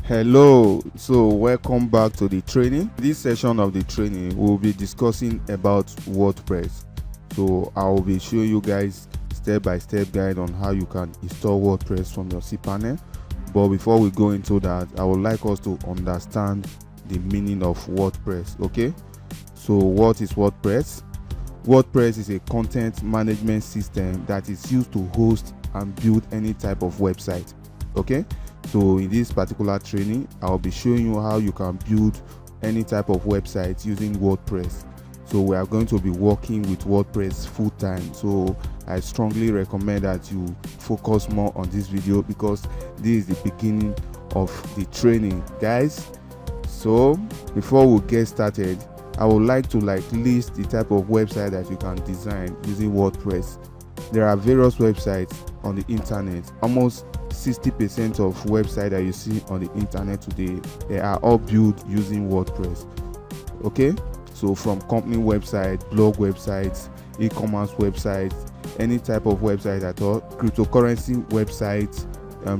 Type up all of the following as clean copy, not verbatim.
Hello, so welcome back to the training. This session of the training we'll be discussing about WordPress. So I will be showing you guys step-by-step guide on how you can install WordPress from your cPanel. But before we go into that, I would like us to understand the meaning of WordPress. Okay, so what is WordPress? WordPress is a content management system that is used to host and build any type of website. Okay, so in this particular training I'll be showing you how you can build any type of website using WordPress. So we are going to be working with WordPress full time, so I strongly recommend that you focus more on this video because this is the beginning of the training, guys. So before we get started, I would like to list the type of website that you can design using WordPress. There are various websites on the internet. Almost 60% of websites that you see on the internet today, they are all built using WordPress. Okay, so from company websites, blog websites, e-commerce websites, any type of website at all, cryptocurrency websites,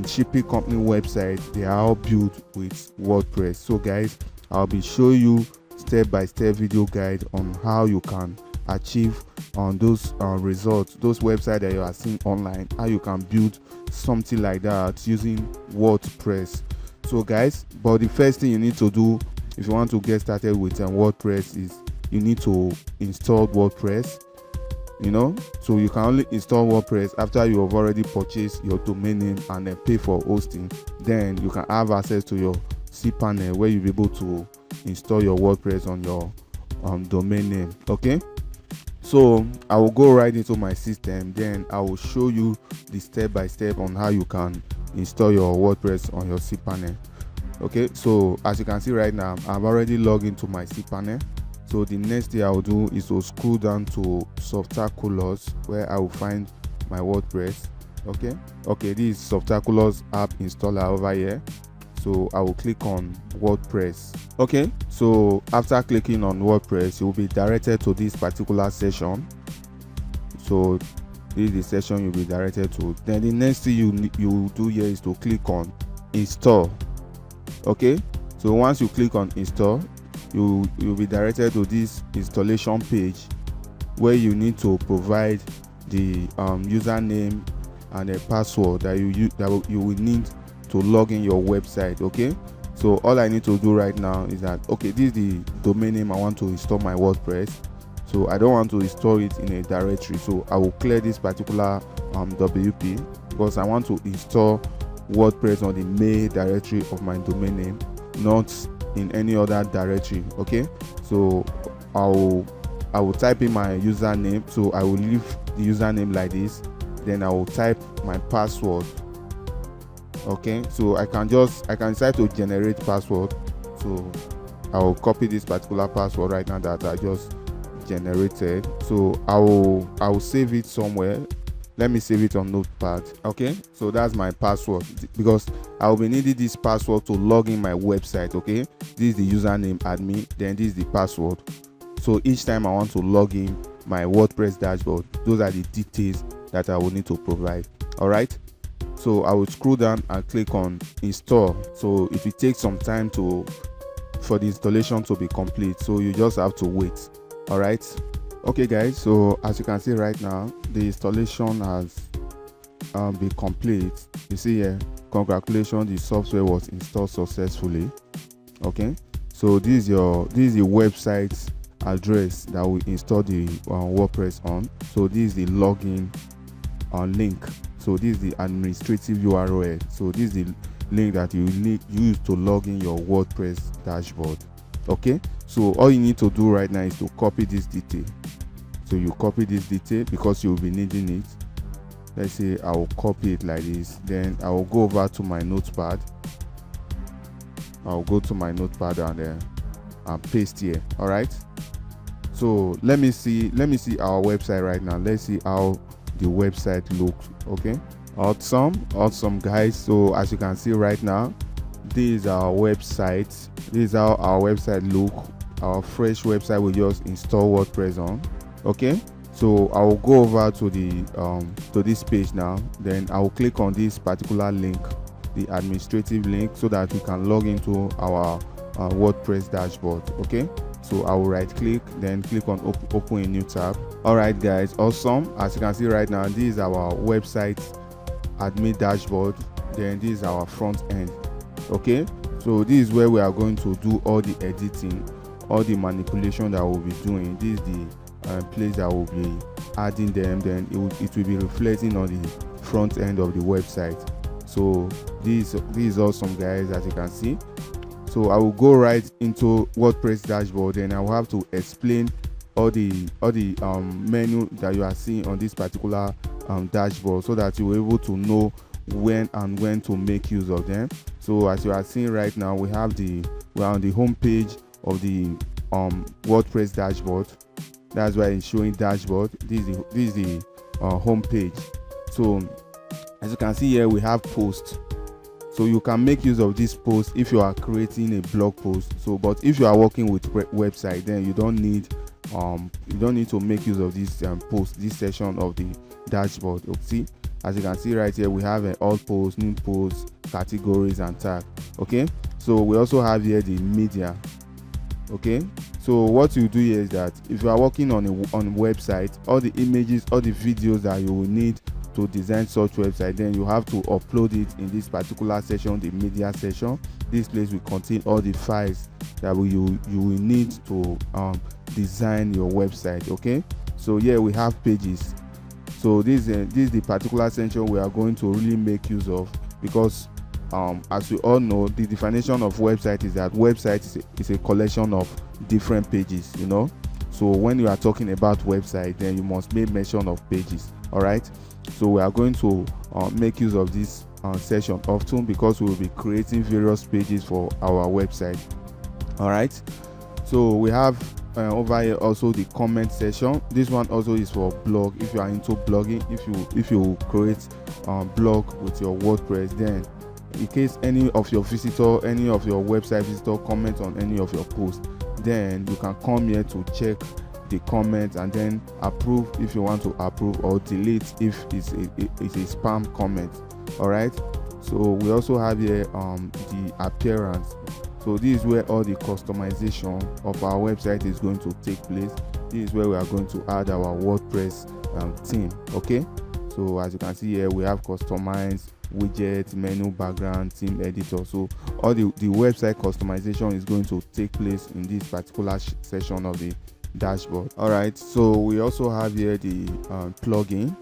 shipping company websites, they are all built with WordPress. So guys, I'll be showing you step-by-step video guide on how you can achieve on those results, those websites that you are seeing online, how you can build something like that using WordPress. So guys, but the first thing you need to do if you want to get started with WordPress is you need to install WordPress. So you can only install WordPress after you have already purchased your domain name and then pay for hosting. Then you can have access to your cPanel where you'll be able to install your WordPress on your domain name. Okay, so I will go right into my system, then I will show you the step-by-step on how you can install your WordPress on your cPanel. Okay, so as you can see right now, I've already logged into my cPanel. So the next thing I will do is to scroll down to Subtaculous, where I will find my WordPress. Okay, this is Subtaculous app installer over here. So I will click on WordPress. Okay, so after clicking on WordPress, you will be directed to this particular session. So this is the session you'll be directed to. Then the next thing you do here is to click on install. Okay, so once you click on install, you'll be directed to this installation page where you need to provide the username and a password that you will need to log in your website. Okay, so all I need to do right now is that, okay, this is the domain name I want to install my WordPress. So I don't want to install it in a directory, so I will clear this particular WP because I want to install WordPress on the main directory of my domain name, not in any other directory. Okay, so I will type in my username. So I will leave the username like this, then I will type my password. Okay, so I can decide to generate password. So I will copy this particular password right now that I just generated. So I will save it somewhere. Let me save it on Notepad. Okay, so that's my password because I will be needing this password to log in my website. Okay, this is the username admin, then this is the password. So each time I want to log in my WordPress dashboard, those are the details that I will need to provide. All right, so I will scroll down and click on install. So if it takes some time for the installation to be complete, so you just have to wait. All right, okay guys, so as you can see right now, the installation has been complete. You see here, congratulations, the software was installed successfully. Okay, so this is the website address that we install the WordPress on. So this is the login link. So this is the administrative URL. So this is the link that you use to log in your WordPress dashboard. Okay, so all you need to do right now is to copy this detail. So you copy this detail because you'll be needing it. Let's say I will copy it like this, then I will go over to my notepad. I'll go to my notepad and paste here. All right, so let me see our website right now. Let's see how the website looks. Okay, awesome guys. So as you can see right now, this is our website. This is how our website look. Our fresh website we just install WordPress on. Okay, so I will go over to the to this page now. Then I will click on this particular link the administrative link so that we can log into our WordPress dashboard. Okay, so I will right click, then click on open a new tab. All right guys, awesome. As you can see right now, this is our website admin dashboard, then this is our front end. Okay, so this is where we are going to do all the editing, all the manipulation that we'll be doing. This is the place that will be adding them, then it will be reflecting on the front end of the website. So this is awesome guys, as you can see. So I will go right into WordPress dashboard, and I will have to explain all the menu that you are seeing on this particular dashboard, so that you're able to know when to make use of them. So as you are seeing right now, we're on the home page of the WordPress dashboard. That's why it's showing dashboard. This is the home page. So as you can see here, we have posts. So you can make use of this post if you are creating a blog post. So but if you are working with website, then you don't need to make use of this post, this section of the dashboard. See, as you can see right here, we have all posts, new posts, categories, and tag. Okay, so we also have here the media. Okay, so what you do here is that if you are working on a website, all the images, all the videos that you will need to design such website, then you have to upload it in this particular section, the media section. This place will contain all the files that you will need to design your website. Okay, so here we have pages. So this is the particular section we are going to really make use of, because as we all know, the definition of website is that website is a collection of different pages, you know. So when you are talking about website, then you must make mention of pages. All right, so we are going to make use of this section often, because we will be creating various pages for our website. All right, so we have over here also the comment section. This one also is for blog. If you are into blogging, if you create blog with your WordPress, then in case any of your website visitor comment on any of your posts, then you can come here to check the comment and then approve if you want to approve, or delete if it's a spam comment. All right, so we also have here the appearance. So this is where all the customization of our website is going to take place. This is where we are going to add our WordPress theme. Okay, so as you can see here, we have customized widget, menu, background, theme editor. So all the website customization is going to take place in this particular section of the dashboard. All right, so we also have here the plugin.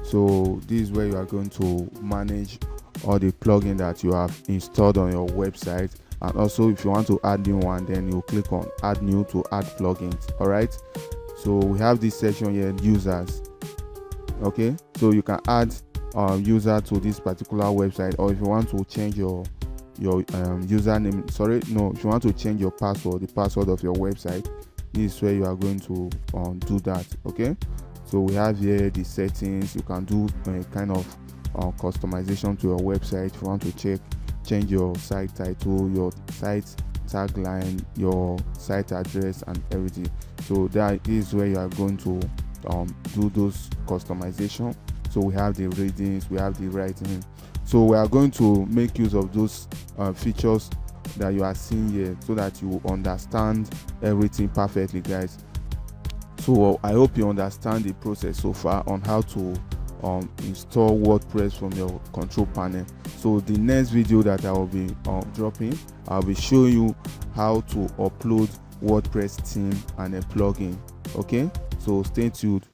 So this is where you are going to manage all the plugin that you have installed on your website, and also if you want to add new one, then you click on add new to add plugins. All right, so we have this section here, users. Okay, so you can add user to this particular website, or if you want to change your username, if you want to change your password, the password of your website, this is where you are going to do that. Okay, so we have here the settings. You can do kind of customization to your website. If you want to change your site title, your site tagline, your site address, and everything. So that is where you are going to do those customization. So we have the readings, we have the writing. So we are going to make use of those features that you are seeing here, so that you understand everything perfectly, guys. So I hope you understand the process so far on how to install WordPress from your control panel. So the next video that I will be dropping, I'll be showing you how to upload WordPress theme and a plugin. Okay, so stay tuned.